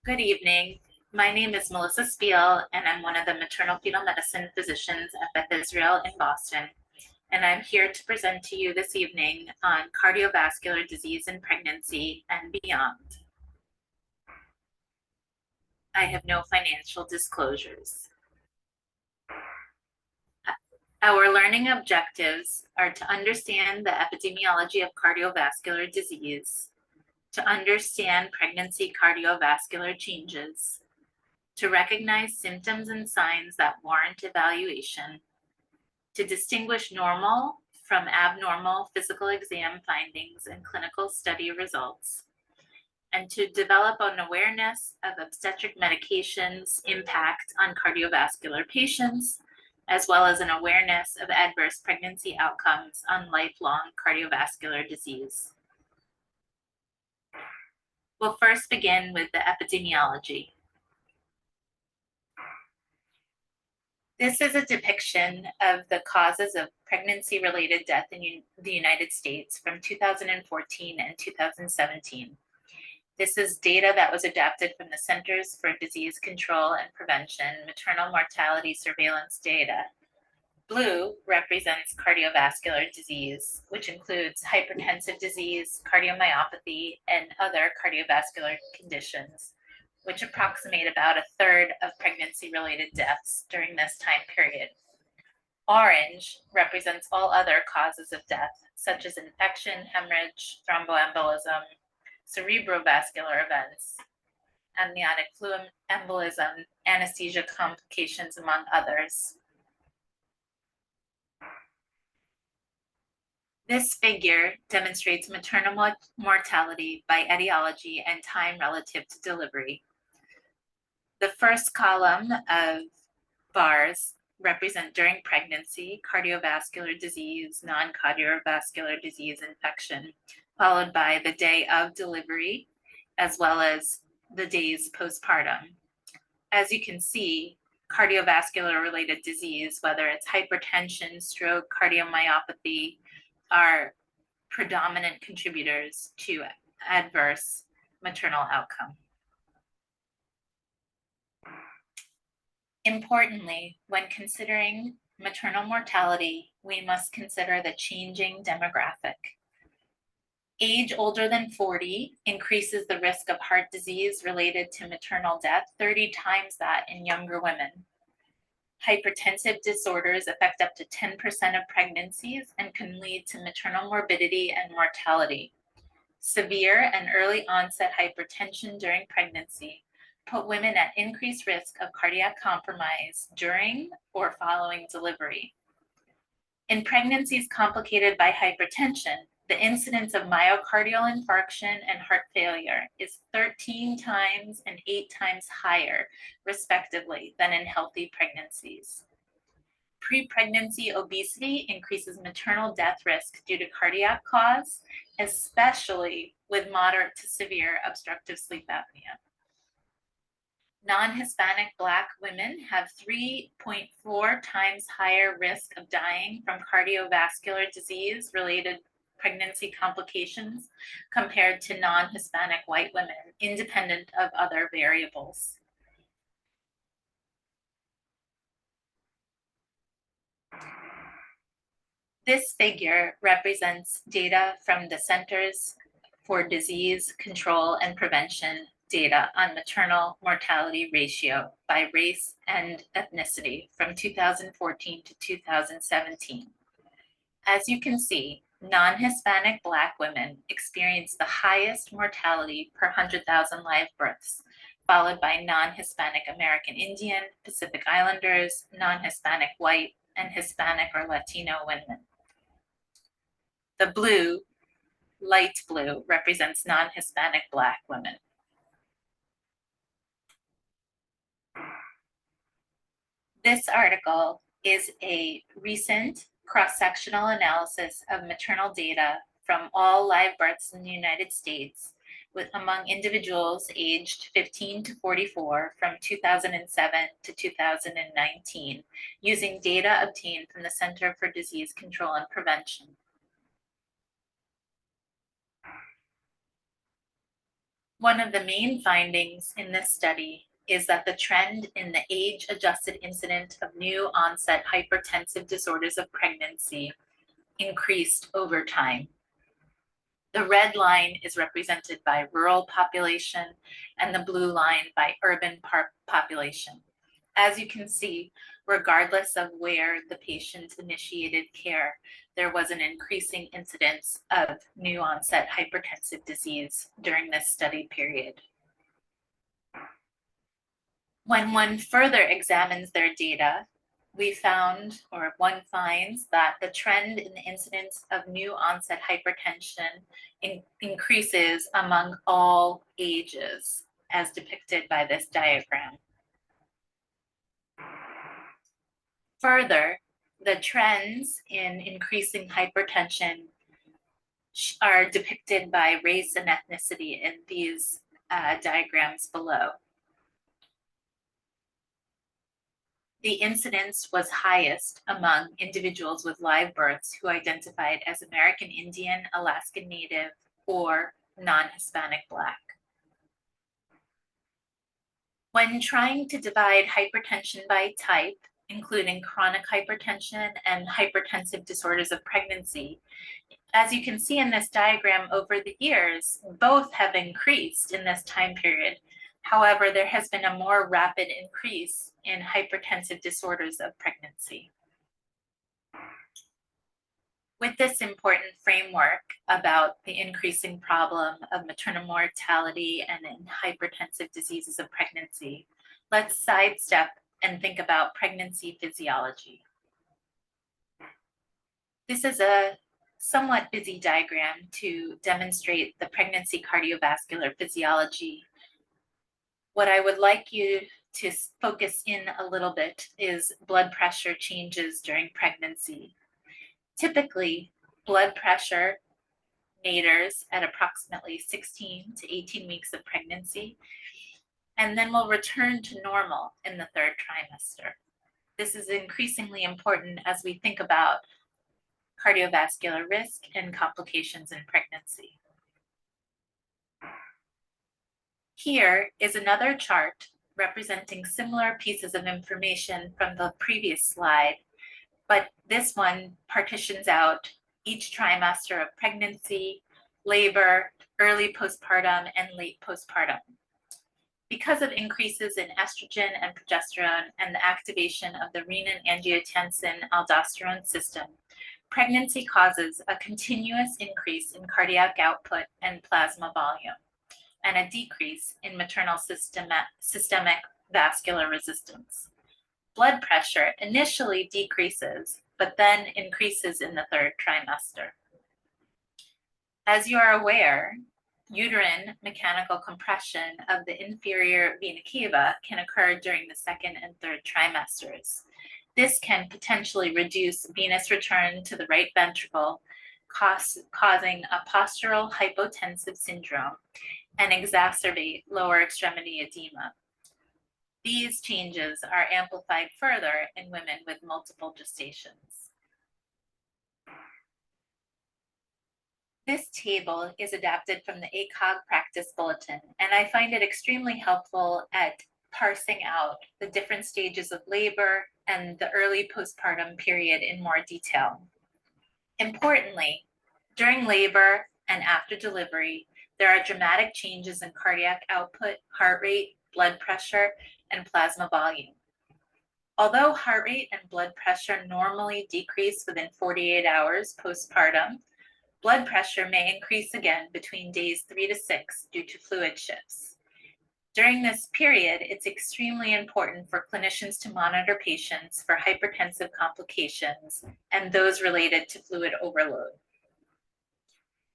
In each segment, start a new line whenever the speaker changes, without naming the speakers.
Good evening. My name is Melissa Spiel, and I'm one of the maternal-fetal medicine physicians at Beth Israel in Boston. And I'm here to present to you this evening on cardiovascular disease in pregnancy and beyond. I have no financial disclosures. Our learning objectives are to understand the epidemiology of cardiovascular disease, to understand pregnancy cardiovascular changes, to recognize symptoms and signs that warrant evaluation, to distinguish normal from abnormal physical exam findings and clinical study results, and to develop an awareness of obstetric medications' impact on cardiovascular patients, as well as an awareness of adverse pregnancy outcomes on lifelong cardiovascular disease. We'll first begin with the epidemiology. This is a depiction of the causes of pregnancy-related death in the United States from 2014 and 2017. This is data that was adapted from the Centers for Disease Control and Prevention maternal mortality surveillance data. Blue represents cardiovascular disease, which includes hypertensive disease, cardiomyopathy, and other cardiovascular conditions, which approximate about a third of pregnancy-related deaths during this time period. Orange represents all other causes of death, such as infection, hemorrhage, thromboembolism, cerebrovascular events, amniotic fluid embolism, anesthesia complications, among others. This figure demonstrates maternal mortality by etiology and time relative to delivery. The first column of bars represent during pregnancy, cardiovascular disease, non-cardiovascular disease, infection, followed by the day of delivery, as well as the days postpartum. As you can see, cardiovascular related disease, whether it's hypertension, stroke, cardiomyopathy, are predominant contributors to adverse maternal outcome. Importantly, when considering maternal mortality, we must consider the changing demographic. Age older than 40 increases the risk of heart disease related to maternal death 30 times that in younger women. Hypertensive disorders affect up to 10% of pregnancies and can lead to maternal morbidity and mortality. Severe and early onset hypertension during pregnancy put women at increased risk of cardiac compromise during or following delivery. In pregnancies complicated by hypertension, the incidence of myocardial infarction and heart failure is 13 times and 8 times higher, respectively, than in healthy pregnancies. Pre-pregnancy obesity increases maternal death risk due to cardiac cause, especially with moderate to severe obstructive sleep apnea. Non-Hispanic Black women have 3.4 times higher risk of dying from cardiovascular disease-related pregnancy complications compared to non-Hispanic white women, independent of other variables. This figure represents data from the Centers for Disease Control and Prevention data on maternal mortality ratio by race and ethnicity from 2014 to 2017. As you can see, non-Hispanic Black women experience the highest mortality per 100,000 live births, followed by non-Hispanic American Indian, Pacific Islanders, non-Hispanic white, and Hispanic or Latino women. The blue, light blue, represents non-Hispanic Black women. This article is a recent cross-sectional analysis of maternal data from all live births in the United States among individuals aged 15 to 44 from 2007 to 2019, using data obtained from the Center for Disease Control and Prevention. One of the main findings in this study is that the trend in the age-adjusted incidence of new onset hypertensive disorders of pregnancy increased over time. The red line is represented by rural population and the blue line by urban population. As you can see, regardless of where the patient initiated care, there was an increasing incidence of new onset hypertensive disease during this study period. When one further examines their data, one finds that the trend in the incidence of new onset hypertension increases among all ages, as depicted by this diagram. Further, the trends in increasing hypertension are depicted by race and ethnicity in these diagrams below. The incidence was highest among individuals with live births who identified as American Indian, Alaskan Native, or non-Hispanic Black. When trying to divide hypertension by type, including chronic hypertension and hypertensive disorders of pregnancy, as you can see in this diagram, over the years, both have increased in this time period. However, there has been a more rapid increase in hypertensive disorders of pregnancy. With this important framework about the increasing problem of maternal mortality and in hypertensive diseases of pregnancy, let's sidestep and think about pregnancy physiology. This is a somewhat busy diagram to demonstrate the pregnancy cardiovascular physiology. What I would like you to focus in a little bit is blood pressure changes during pregnancy. Typically, blood pressure naters at approximately 16 to 18 weeks of pregnancy, and then will return to normal in the third trimester. This is increasingly important as we think about cardiovascular risk and complications in pregnancy. Here is another chart representing similar pieces of information from the previous slide, but this one partitions out each trimester of pregnancy, labor, early postpartum, and late postpartum. Because of increases in estrogen and progesterone and the activation of the renin-angiotensin-aldosterone system, pregnancy causes a continuous increase in cardiac output and plasma volume, and a decrease in maternal systemic vascular resistance. Blood pressure initially decreases, but then increases in the third trimester. As you are aware, uterine mechanical compression of the inferior vena cava can occur during the second and third trimesters. This can potentially reduce venous return to the right ventricle, causing a postural hypotensive syndrome and exacerbate lower extremity edema. These changes are amplified further in women with multiple gestations. This table is adapted from the FACOG practice bulletin, and I find it extremely helpful at parsing out the different stages of labor and the early postpartum period in more detail. Importantly, during labor and after delivery, there are dramatic changes in cardiac output, heart rate, blood pressure, and plasma volume. Although heart rate and blood pressure normally decrease within 48 hours postpartum, blood pressure may increase again between days 3 to 6 due to fluid shifts. During this period, it's extremely important for clinicians to monitor patients for hypertensive complications and those related to fluid overload.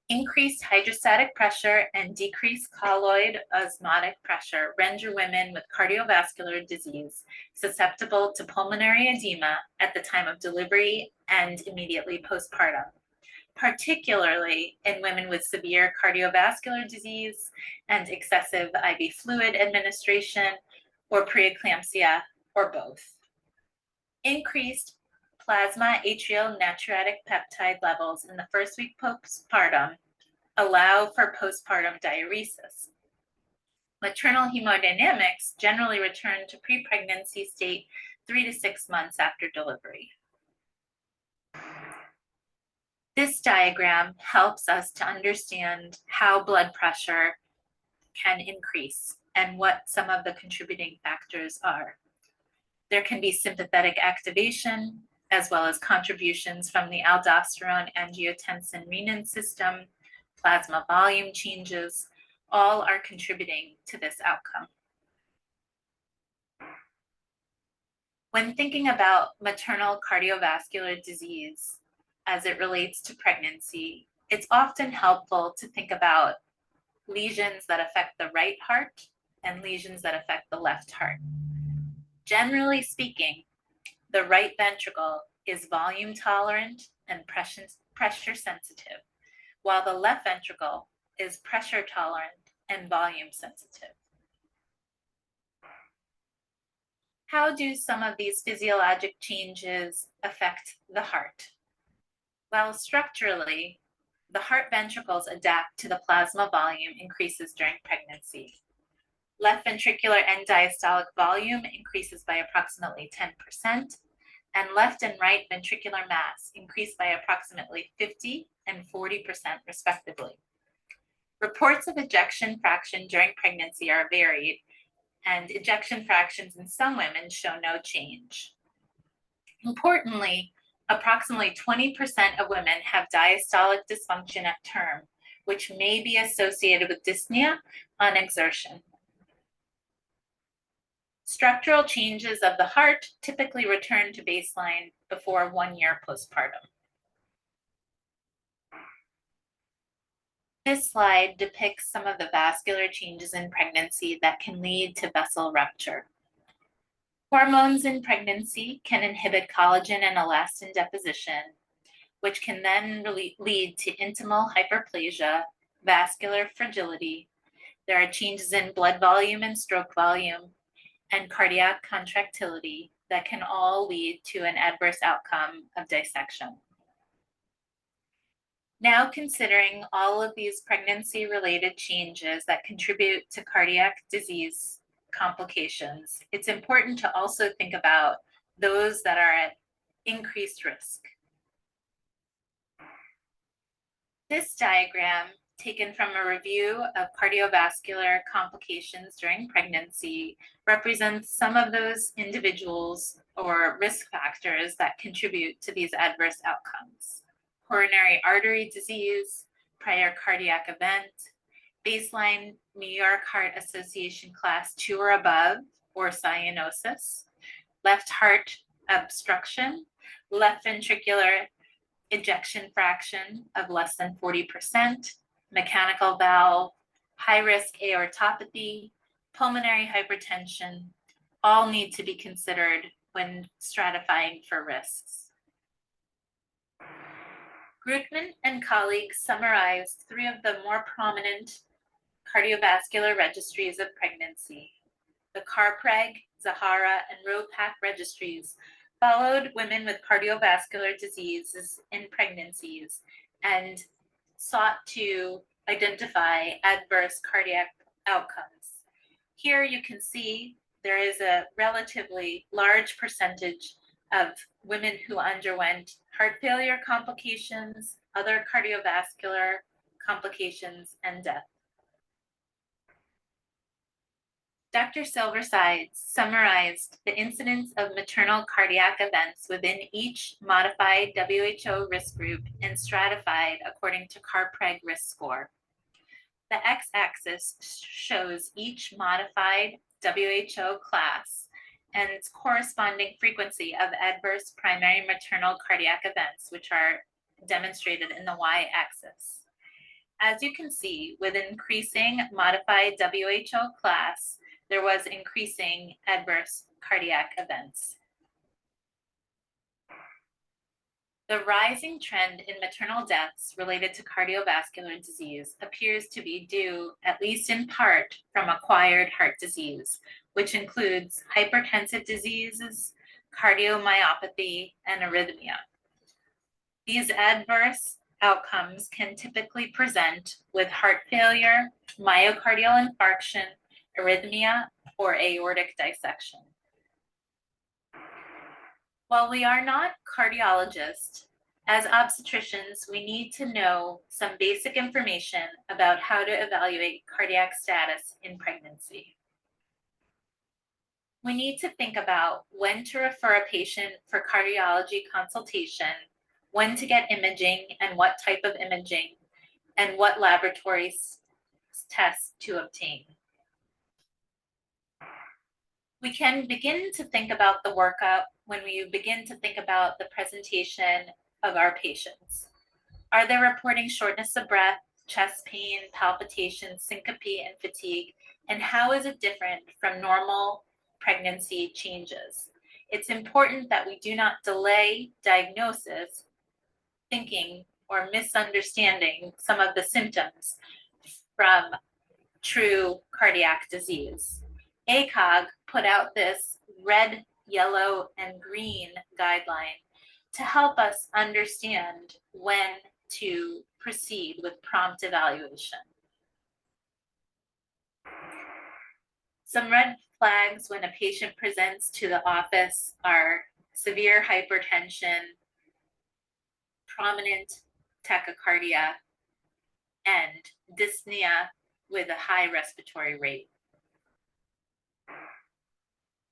Increased hydrostatic pressure and decreased colloid osmotic pressure render women with cardiovascular disease susceptible to pulmonary edema at the time of delivery and immediately postpartum, particularly in women with severe cardiovascular disease and excessive IV fluid administration or preeclampsia, or both. Increased plasma atrial natriuretic peptide levels in the first week postpartum allow for postpartum diuresis. Maternal hemodynamics generally return to pre-pregnancy state 3 to 6 months after delivery. This diagram helps us to understand how blood pressure can increase and what some of the contributing factors are. There can be sympathetic activation, as well as contributions from the aldosterone angiotensin renin system, plasma volume changes, all are contributing to this outcome. When thinking about maternal cardiovascular disease as it relates to pregnancy, it's often helpful to think about lesions that affect the right heart and lesions that affect the left heart. Generally speaking, the right ventricle is volume tolerant and pressure sensitive, while the left ventricle is pressure tolerant and volume sensitive. How do some of these physiologic changes affect the heart? Well, structurally, the heart ventricles adapt to the plasma volume increases during pregnancy. Left ventricular end diastolic volume increases by approximately 10%, and left and right ventricular mass increase by approximately 50 and 40% respectively. Reports of ejection fraction during pregnancy are varied, and ejection fractions in some women show no change. Importantly, approximately 20% of women have diastolic dysfunction at term, which may be associated with dyspnea on exertion. Structural changes of the heart typically return to baseline before 1 year postpartum. This slide depicts some of the vascular changes in pregnancy that can lead to vessel rupture. Hormones in pregnancy can inhibit collagen and elastin deposition, which can then lead to intimal hyperplasia, vascular fragility. There are changes in blood volume and stroke volume, and cardiac contractility that can all lead to an adverse outcome of dissection. Now, considering all of these pregnancy-related changes that contribute to cardiac disease complications, it's important to also think about those that are at increased risk. This diagram, taken from a review of cardiovascular complications during pregnancy, represents some of those individuals or risk factors that contribute to these adverse outcomes. Coronary artery disease, prior cardiac event, baseline New York Heart Association class 2 or above, or cyanosis, left heart obstruction, left ventricular ejection fraction of less than 40%, mechanical valve, high-risk aortopathy, pulmonary hypertension, all need to be considered when stratifying for risks. Grutman and colleagues summarized 3 of the more prominent cardiovascular registries of pregnancy. The CARPREG, Zahara, and ROPAC registries followed women with cardiovascular diseases in pregnancies and sought to identify adverse cardiac outcomes. Here you can see there is a relatively large percentage of women who underwent heart failure complications, other cardiovascular complications, and death. Dr. Silverside summarized the incidence of maternal cardiac events within each modified WHO risk group and stratified according to CARPREG risk score. The x-axis shows each modified WHO class and its corresponding frequency of adverse primary maternal cardiac events, which are demonstrated in the y-axis. As you can see, with increasing modified WHO class, there was increasing adverse cardiac events. The rising trend in maternal deaths related to cardiovascular disease appears to be due, at least in part, from acquired heart disease, which includes hypertensive diseases, cardiomyopathy, and arrhythmia. These adverse outcomes can typically present with heart failure, myocardial infarction, arrhythmia, or aortic dissection. While we are not cardiologists, as obstetricians, we need to know some basic information about how to evaluate cardiac status in pregnancy. We need to think about when to refer a patient for cardiology consultation, when to get imaging and what type of imaging, and what laboratory tests to obtain. We can begin to think about the workup when we begin to think about the presentation of our patients. Are they reporting shortness of breath, chest pain, palpitations, syncope, and fatigue? And how is it different from normal pregnancy changes? It's important that we do not delay diagnosis, thinking or misunderstanding some of the symptoms from true cardiac disease. FACOG put out this red, yellow, and green guideline to help us understand when to proceed with prompt evaluation. Some red flags when a patient presents to the office are severe hypertension, prominent tachycardia, and dyspnea with a high respiratory rate.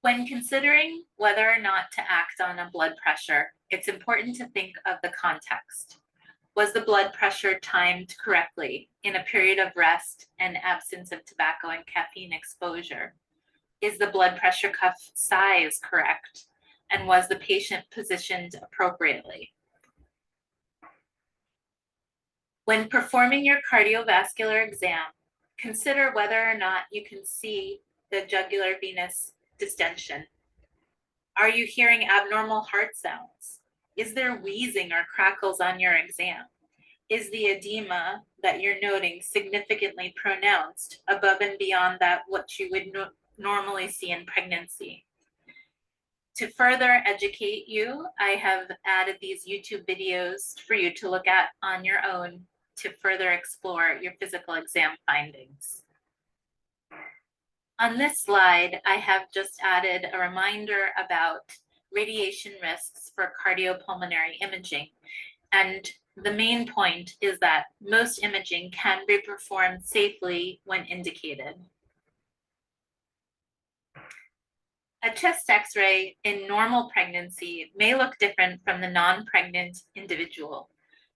When considering whether or not to act on a blood pressure, it's important to think of the context. Was the blood pressure timed correctly in a period of rest and absence of tobacco and caffeine exposure? Is the blood pressure cuff size correct? And was the patient positioned appropriately? When performing your cardiovascular exam, consider whether or not you can see the jugular venous distension. Are you hearing abnormal heart sounds? Is there wheezing or crackles on your exam? Is the edema that you're noting significantly pronounced above and beyond that what you would normally see in pregnancy? To further educate you, I have added these YouTube videos for you to look at on your own to further explore your physical exam findings. On this slide, I have just added a reminder about radiation risks for cardiopulmonary imaging. And the main point is that most imaging can be performed safely when indicated. A chest X-ray in normal pregnancy may look different from the non-pregnant individual.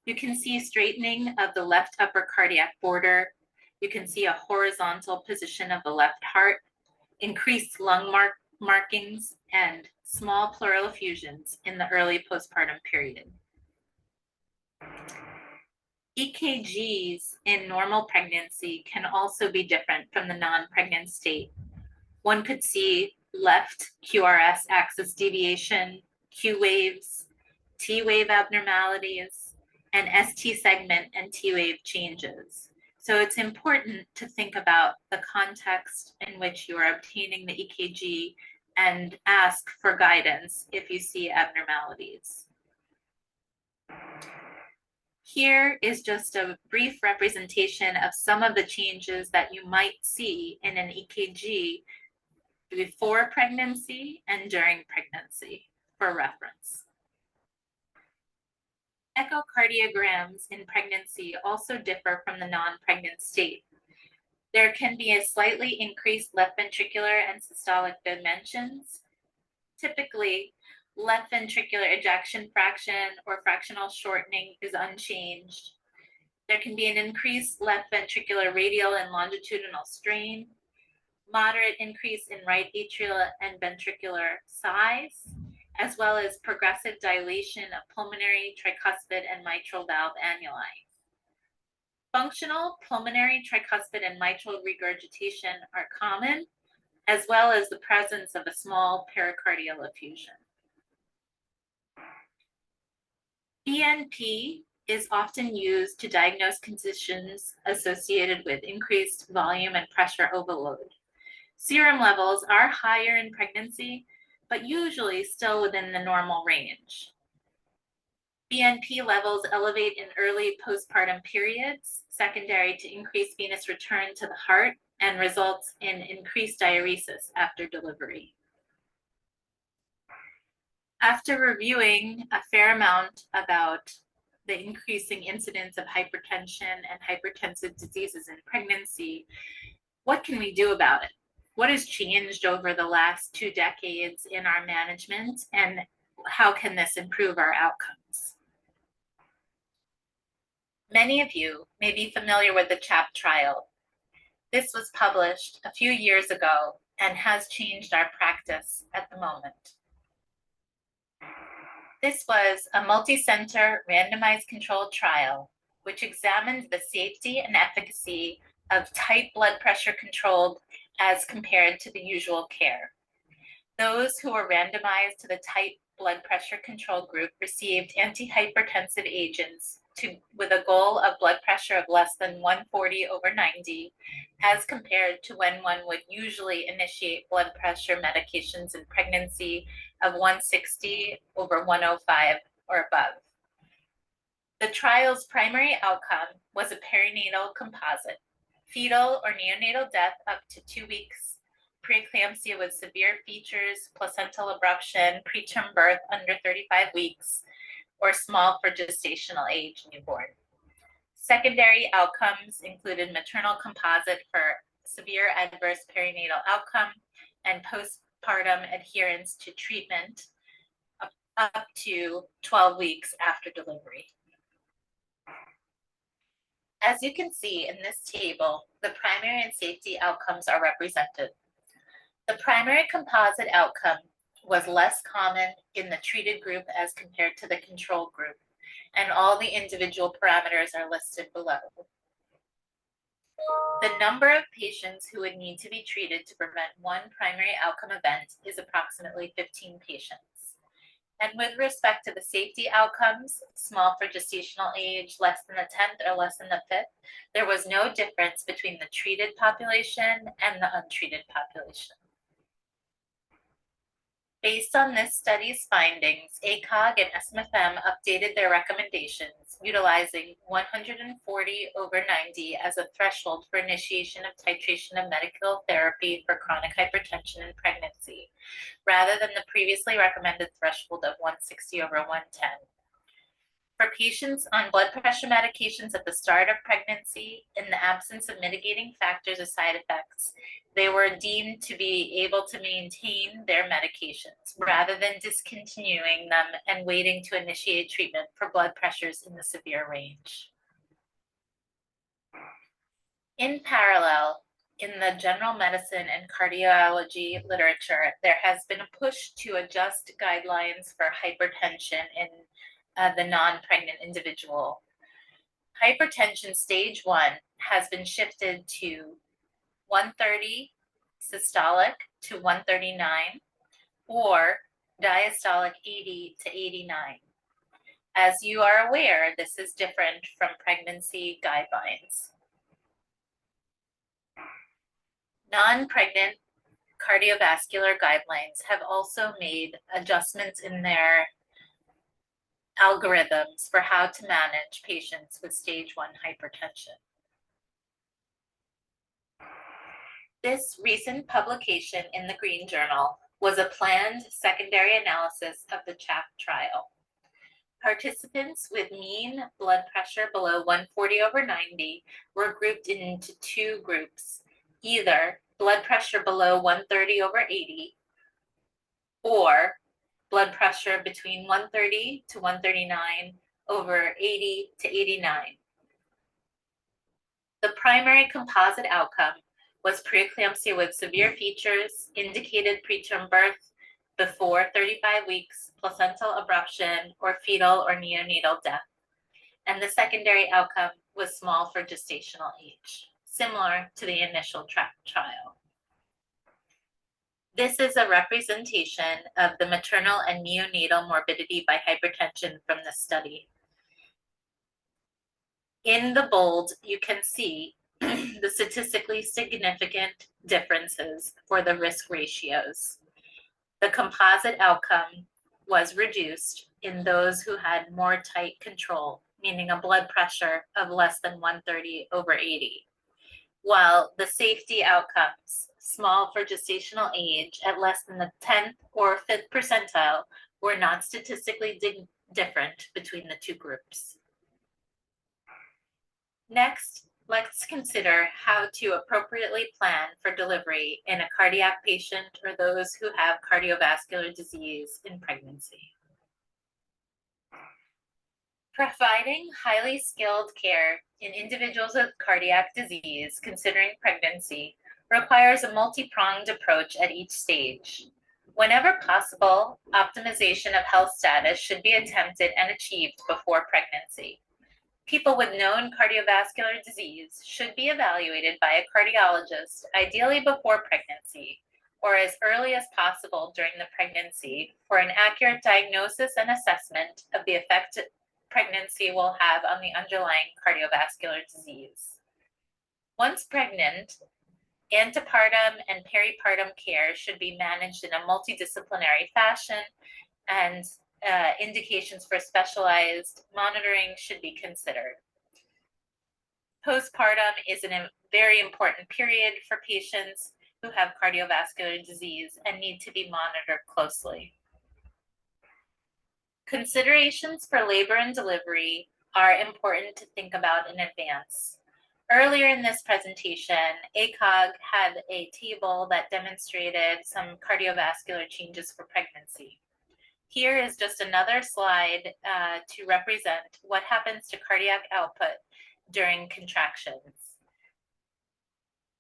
You can see straightening of the left upper cardiac border. You can see a horizontal position of the left heart, increased lung markings, and small pleural effusions in the early postpartum period. EKGs in normal pregnancy can also be different from the non-pregnant state. One could see left QRS axis deviation, Q waves, T wave abnormalities, and ST segment and T wave changes. So it's important to think about the context in which you are obtaining the EKG and ask for guidance if you see abnormalities. Here is just a brief representation of some of the changes that you might see in an EKG before pregnancy and during pregnancy for reference. Echocardiograms in pregnancy also differ from the non-pregnant state. There can be a slightly increased left ventricular and systolic dimensions. Typically, left ventricular ejection fraction or fractional shortening is unchanged. There can be an increased left ventricular radial and longitudinal strain, moderate increase in right atrial and ventricular size, as well as progressive dilation of pulmonary, tricuspid, and mitral valve annuli. Functional pulmonary, tricuspid, and mitral regurgitation are common, as well as the presence of a small pericardial effusion. BNP is often used to diagnose conditions associated with increased volume and pressure overload. Serum levels are higher in pregnancy, but usually still within the normal range. BNP levels elevate in early postpartum periods, secondary to increased venous return to the heart and results in increased diuresis after delivery. After reviewing a fair amount about the increasing incidence of hypertension and hypertensive diseases in pregnancy, what can we do about it? What has changed over the last 2 decades in our management, and how can this improve our outcomes? Many of you may be familiar with the CHAP trial. This was published a few years ago and has changed our practice at the moment. This was a multi-center randomized controlled trial which examined the safety and efficacy of tight blood pressure controlled as compared to the usual care. Those who were randomized to the tight blood pressure control group received antihypertensive agents with a goal of blood pressure of less than 140/90, as compared to when one would usually initiate blood pressure medications in pregnancy of 160/105 or above. The trial's primary outcome was a perinatal composite: fetal or neonatal death up to 2 weeks, preeclampsia with severe features, placental abruption, preterm birth under 35 weeks, or small for gestational age newborn. Secondary outcomes included maternal composite for severe adverse perinatal outcome and postpartum adherence to treatment up to 12 weeks after delivery. As you can see in this table, the primary and safety outcomes are represented. The primary composite outcome was less common in the treated group as compared to the control group, and all the individual parameters are listed below. The number of patients who would need to be treated to prevent one primary outcome event is approximately 15 patients. And with respect to the safety outcomes, small for gestational age, less than the 10th or less than the 5th, there was no difference between the treated population and the untreated population. Based on this study's findings, ACOG and SMFM updated their recommendations, utilizing 140/90 as a threshold for initiation of titration of medical therapy for chronic hypertension in pregnancy, rather than the previously recommended threshold of 160/110. For patients on blood pressure medications at the start of pregnancy, in the absence of mitigating factors or side effects, they were deemed to be able to maintain their medications rather than discontinuing them and waiting to initiate treatment for blood pressures in the severe range. In parallel, in the general medicine and cardiology literature, there has been a push to adjust guidelines for hypertension in the non-pregnant individual. Hypertension stage 1 has been shifted to 130 systolic to 139, or diastolic 80 to 89. As you are aware, this is different from pregnancy guidelines. Non-pregnant cardiovascular guidelines have also made adjustments in their algorithms for how to manage patients with stage 1 hypertension. This recent publication in the Green Journal was a planned secondary analysis of the CHAP trial. Participants with mean blood pressure below 140/90 were grouped into 2 groups, either blood pressure below 130/80 or blood pressure between 130 to 139/80 to 89. The primary composite outcome was preeclampsia with severe features, indicated preterm birth before 35 weeks, placental abruption, or fetal or neonatal death. And the secondary outcome was small for gestational age, similar to the initial trial. This is a representation of the maternal and neonatal morbidity by hypertension from the study. In the bold, you can see the statistically significant differences for the risk ratios. The composite outcome was reduced in those who had more tight control, meaning a blood pressure of less than 130/80, while the safety outcomes, small for gestational age at less than the 10th or 5th percentile, were not statistically different between the two groups. Next, let's consider how to appropriately plan for delivery in a cardiac patient or those who have cardiovascular disease in pregnancy. Providing highly skilled care in individuals with cardiac disease considering pregnancy requires a multi-pronged approach at each stage. Whenever possible, optimization of health status should be attempted and achieved before pregnancy. People with known cardiovascular disease should be evaluated by a cardiologist, ideally before pregnancy, or as early as possible during the pregnancy, for an accurate diagnosis and assessment of the effect pregnancy will have on the underlying cardiovascular disease. Once pregnant, antepartum and peripartum care should be managed in a multidisciplinary fashion, and indications for specialized monitoring should be considered. Postpartum is a very important period for patients who have cardiovascular disease and need to be monitored closely. Considerations for labor and delivery are important to think about in advance. Earlier in this presentation, FACOG had a table that demonstrated some cardiovascular changes for pregnancy. Here is just another slide to represent what happens to cardiac output during contractions.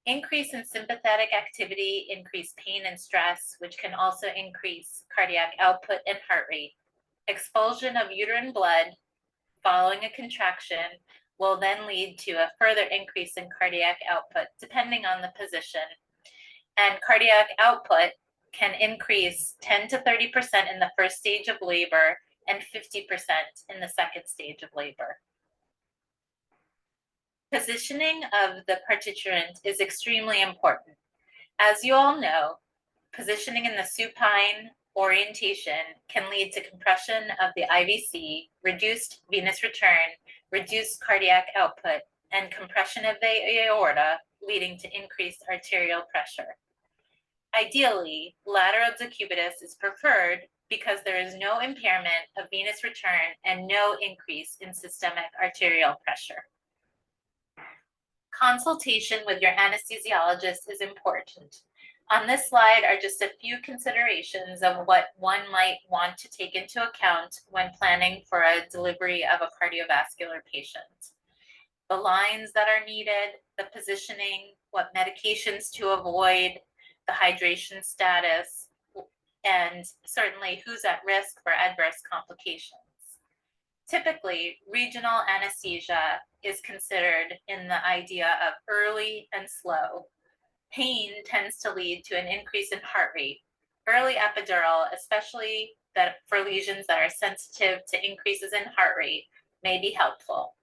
Increase in sympathetic activity, increase pain and stress, which can also increase cardiac output and heart rate. Expulsion of uterine blood following a contraction will then lead to a further increase in cardiac output depending on the position. And cardiac output can increase 10 to 30% in the first stage of labor and 50% in the second stage of labor. Positioning of the participant is extremely important. As you all know, positioning in the supine orientation can lead to compression of the IVC, reduced venous return, reduced cardiac output, and compression of the aorta, leading to increased arterial pressure. Ideally, lateral decubitus is preferred because there is no impairment of venous return and no increase in systemic arterial pressure. Consultation with your anesthesiologist is important. On this slide are just a few considerations of what one might want to take into account when planning for a delivery of a cardiovascular patient. The lines that are needed, the positioning, what medications to avoid, the hydration status, and certainly who's at risk for adverse complications. Typically, regional anesthesia is considered in the idea of early and slow. Pain tends to lead to an increase in heart rate. Early epidural, especially for lesions that are sensitive to increases in heart rate, may be helpful.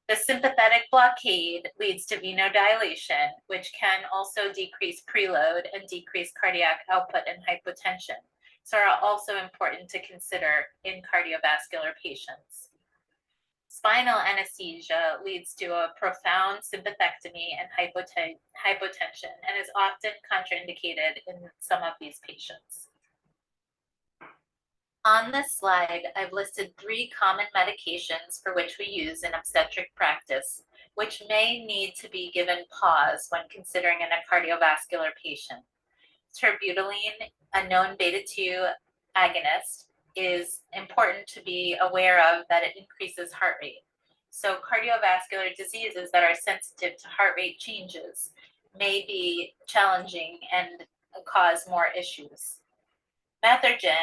The sympathetic blockade leads to venodilation, which can also decrease preload and decrease cardiac output and hypotension, so are also important to consider in cardiovascular patients. Spinal anesthesia leads to a profound sympathectomy and hypotension and is often contraindicated in some of these patients. On this slide, I've listed 3 common medications for which we use in obstetric practice, which may need to be given pause when considering in a cardiovascular patient. Terbutaline, a known beta-2 agonist, is important to be aware of that it increases heart rate. So cardiovascular diseases that are sensitive to heart rate changes may be challenging and cause more issues. Methergin,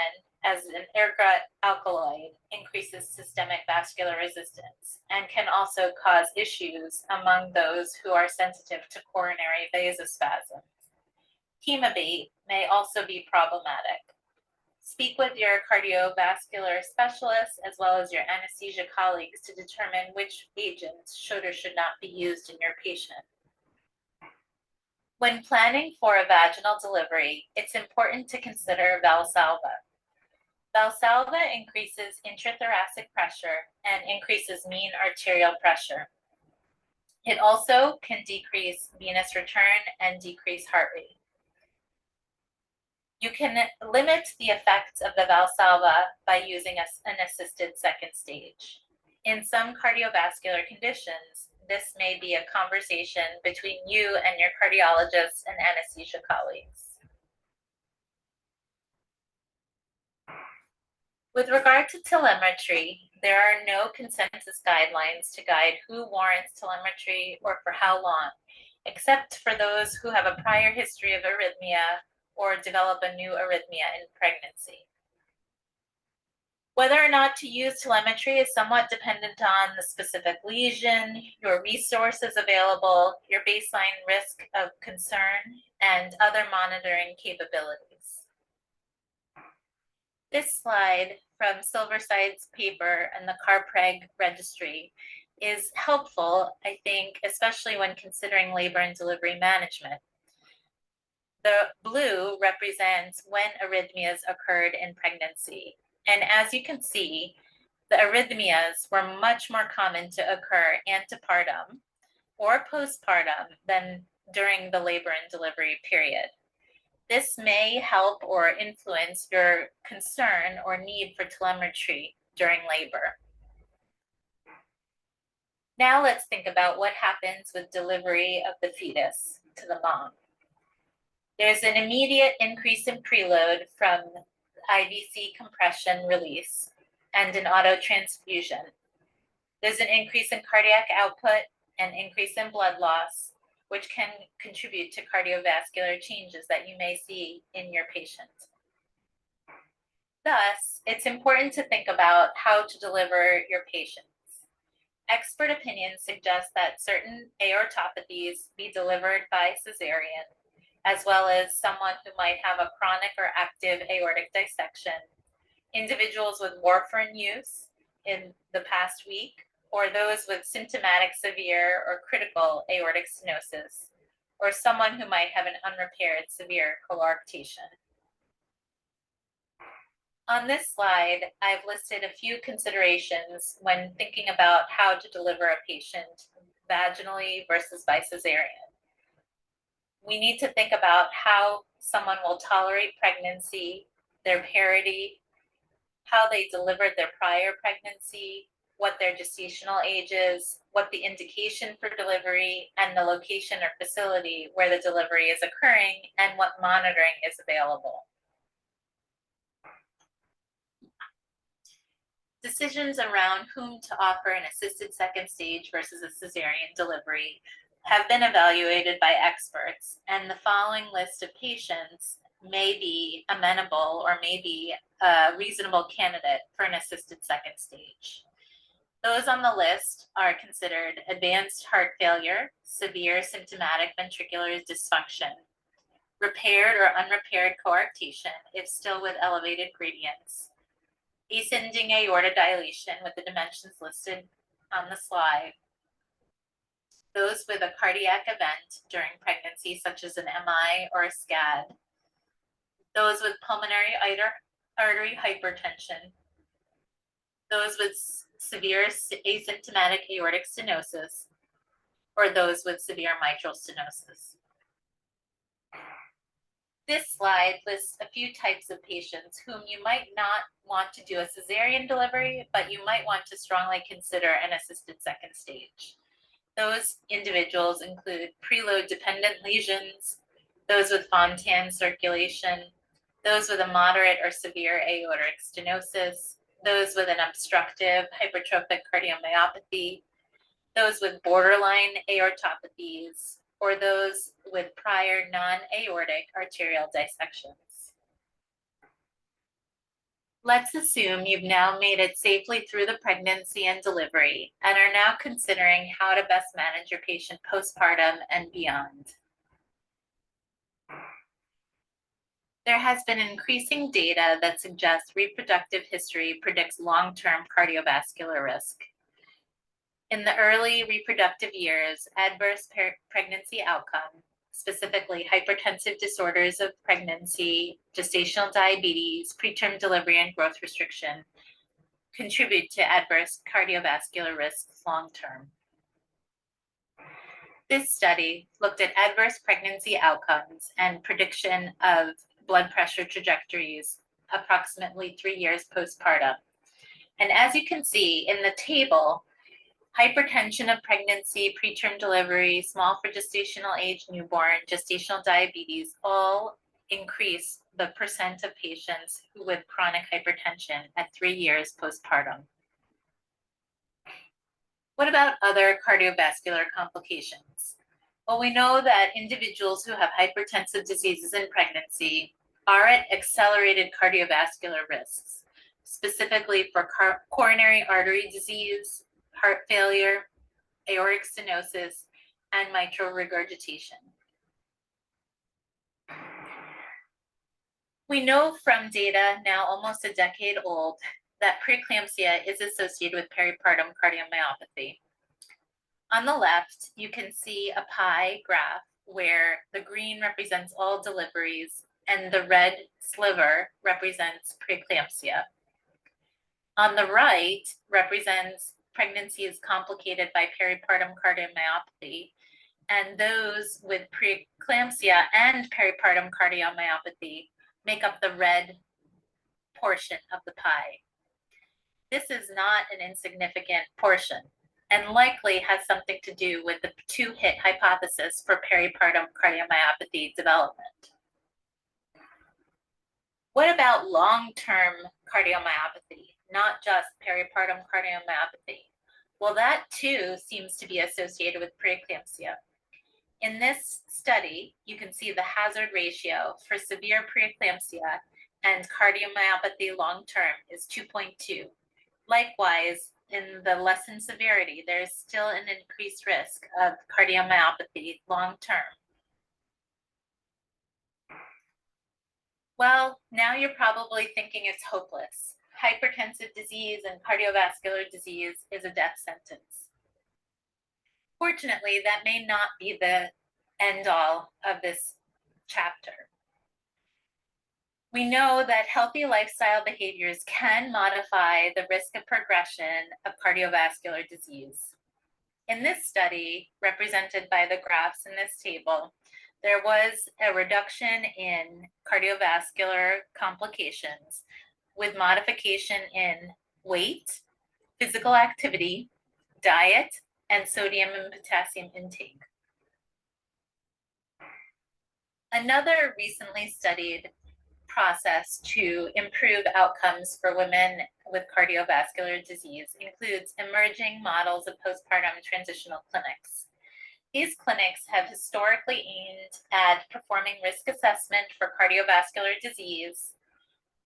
as an ergot alkaloid, increases systemic vascular resistance and can also cause issues among those who are sensitive to coronary vasospasm. Hemabate may also be problematic. Speak with your cardiovascular specialist as well as your anesthesia colleagues to determine which agents should or should not be used in your patient. When planning for a vaginal delivery, it's important to consider Valsalva. Valsalva increases intrathoracic pressure and increases mean arterial pressure. It also can decrease venous return and decrease heart rate. You can limit the effects of the Valsalva by using an assisted second stage. In some cardiovascular conditions, this may be a conversation between you and your cardiologist and anesthesia colleagues. With regard to telemetry, there are no consensus guidelines to guide who warrants telemetry or for how long, except for those who have a prior history of arrhythmia or develop a new arrhythmia in pregnancy. Whether or not to use telemetry is somewhat dependent on the specific lesion, your resources available, your baseline risk of concern, and other monitoring capabilities. This slide from Silverside's paper and the CarPreg registry is helpful, I think, especially when considering labor and delivery management. The blue represents when arrhythmias occurred in pregnancy. And as you can see, the arrhythmias were much more common to occur antepartum or postpartum than during the labor and delivery period. This may help or influence your concern or need for telemetry during labor. Now let's think about what happens with delivery of the fetus to the mom. There's an immediate increase in preload from IVC compression release and an autotransfusion. There's an increase in cardiac output and increase in blood loss, which can contribute to cardiovascular changes that you may see in your patient. Thus, it's important to think about how to deliver your patients. Expert opinions suggest that certain aortopathies be delivered by cesarean, as well as someone who might have a chronic or active aortic dissection, individuals with warfarin use in the past week, or those with symptomatic severe or critical aortic stenosis, or someone who might have an unrepaired severe coarctation. On this slide, I've listed a few considerations when thinking about how to deliver a patient vaginally versus by cesarean. We need to think about how someone will tolerate pregnancy, their parity, how they delivered their prior pregnancy, what their gestational age is, what the indication for delivery, and the location or facility where the delivery is occurring, and what monitoring is available. Decisions around whom to offer an assisted second stage versus a cesarean delivery have been evaluated by experts, and the following list of patients may be amenable or may be a reasonable candidate for an assisted second stage. Those on the list are considered advanced heart failure, severe symptomatic ventricular dysfunction, repaired or unrepaired coarctation, if still with elevated gradients, ascending aorta dilation with the dimensions listed on the slide, those with a cardiac event during pregnancy, such as an MI or a SCAD, those with pulmonary artery hypertension, those with severe asymptomatic aortic stenosis, or those with severe mitral stenosis. This slide lists a few types of patients whom you might not want to do a cesarean delivery, but you might want to strongly consider an assisted second stage. Those individuals include preload-dependent lesions, those with Fontan circulation, those with a moderate or severe aortic stenosis, those with an obstructive hypertrophic cardiomyopathy, those with borderline aortopathies, or those with prior non-aortic arterial dissections. Let's assume you've now made it safely through the pregnancy and delivery and are now considering how to best manage your patient postpartum and beyond. There has been increasing data that suggests reproductive history predicts long-term cardiovascular risk. In the early reproductive years, adverse pregnancy outcome, specifically hypertensive disorders of pregnancy, gestational diabetes, preterm delivery, and growth restriction, contribute to adverse cardiovascular risks long-term. This study looked at adverse pregnancy outcomes and prediction of blood pressure trajectories approximately 3 years postpartum. And as you can see in the table, hypertension of pregnancy, preterm delivery, small for gestational age newborn, gestational diabetes, all increase the percent of patients with chronic hypertension at 3 years postpartum. What about other cardiovascular complications? Well, we know that individuals who have hypertensive diseases in pregnancy are at accelerated cardiovascular risks, specifically for coronary artery disease, heart failure, aortic stenosis, and mitral regurgitation. We know from data now almost a decade old that preeclampsia is associated with peripartum cardiomyopathy. On the left, you can see a pie graph where the green represents all deliveries and the red sliver represents preeclampsia. On the right represents pregnancy is complicated by peripartum cardiomyopathy, and those with preeclampsia and peripartum cardiomyopathy make up the red portion of the pie. This is not an insignificant portion and likely has something to do with the two-hit hypothesis for peripartum cardiomyopathy development. What about long-term cardiomyopathy, not just peripartum cardiomyopathy? Well, that too seems to be associated with preeclampsia. In this study, you can see the hazard ratio for severe preeclampsia and cardiomyopathy long-term is 2.2. Likewise, in the lessened severity, there's still an increased risk of cardiomyopathy long-term. Well, now you're probably thinking it's hopeless. Hypertensive disease and cardiovascular disease is a death sentence. Fortunately, that may not be the end-all of this chapter. We know that healthy lifestyle behaviors can modify the risk of progression of cardiovascular disease. In this study, represented by the graphs in this table, there was a reduction in cardiovascular complications with modification in weight, physical activity, diet, and sodium and potassium intake. Another recently studied process to improve outcomes for women with cardiovascular disease includes emerging models of postpartum transitional clinics. These clinics have historically aimed at performing risk assessment for cardiovascular disease,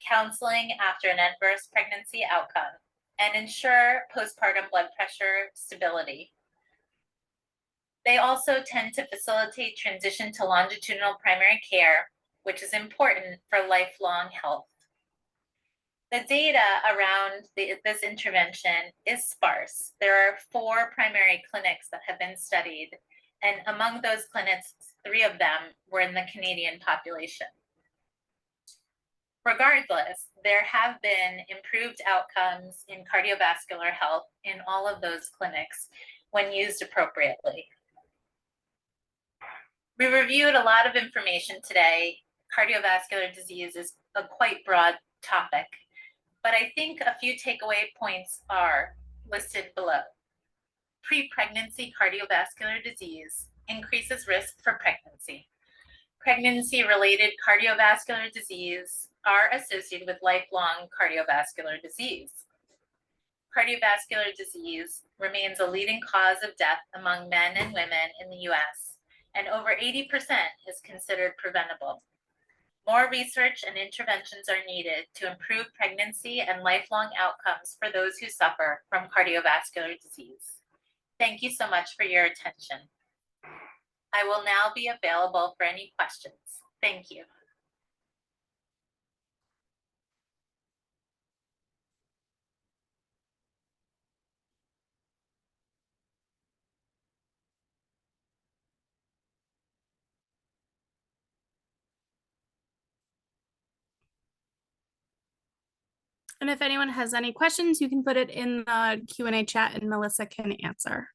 counseling after an adverse pregnancy outcome, and ensure postpartum blood pressure stability. They also tend to facilitate transition to longitudinal primary care, which is important for lifelong health. The data around this intervention is sparse. There are 4 primary clinics that have been studied, and among those clinics, 3 of them were in the Canadian population. Regardless, there have been improved outcomes in cardiovascular health in all of those clinics when used appropriately. We reviewed a lot of information today. Cardiovascular disease is a quite broad topic, but I think a few takeaway points are listed below. Pre-pregnancy cardiovascular disease increases risk for pregnancy. Pregnancy-related cardiovascular disease are associated with lifelong cardiovascular disease. Cardiovascular disease remains a leading cause of death among men and women in the US, and over 80% is considered preventable. More research and interventions are needed to improve pregnancy and lifelong outcomes for those who suffer from cardiovascular disease. Thank you so much for your attention. I will now be available for any questions. Thank you.
And if anyone has any questions, you can put it in the Q&A chat and Melissa can answer.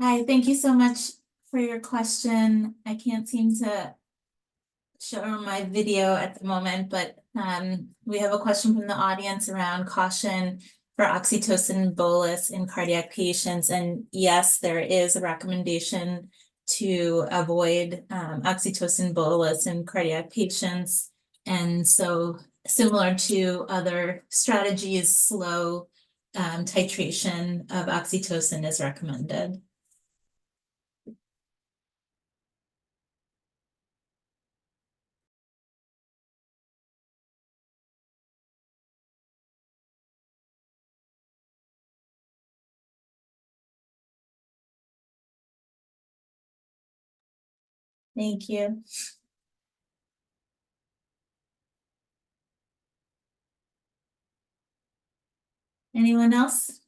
Hi, thank you so much for your question. I can't seem to show my video at the moment, but we have a question from the audience around caution for oxytocin bolus in cardiac patients. And yes, there is a recommendation to avoid oxytocin bolus in cardiac patients. And so similar to other strategies, slow titration of oxytocin is recommended. Thank you. Anyone else?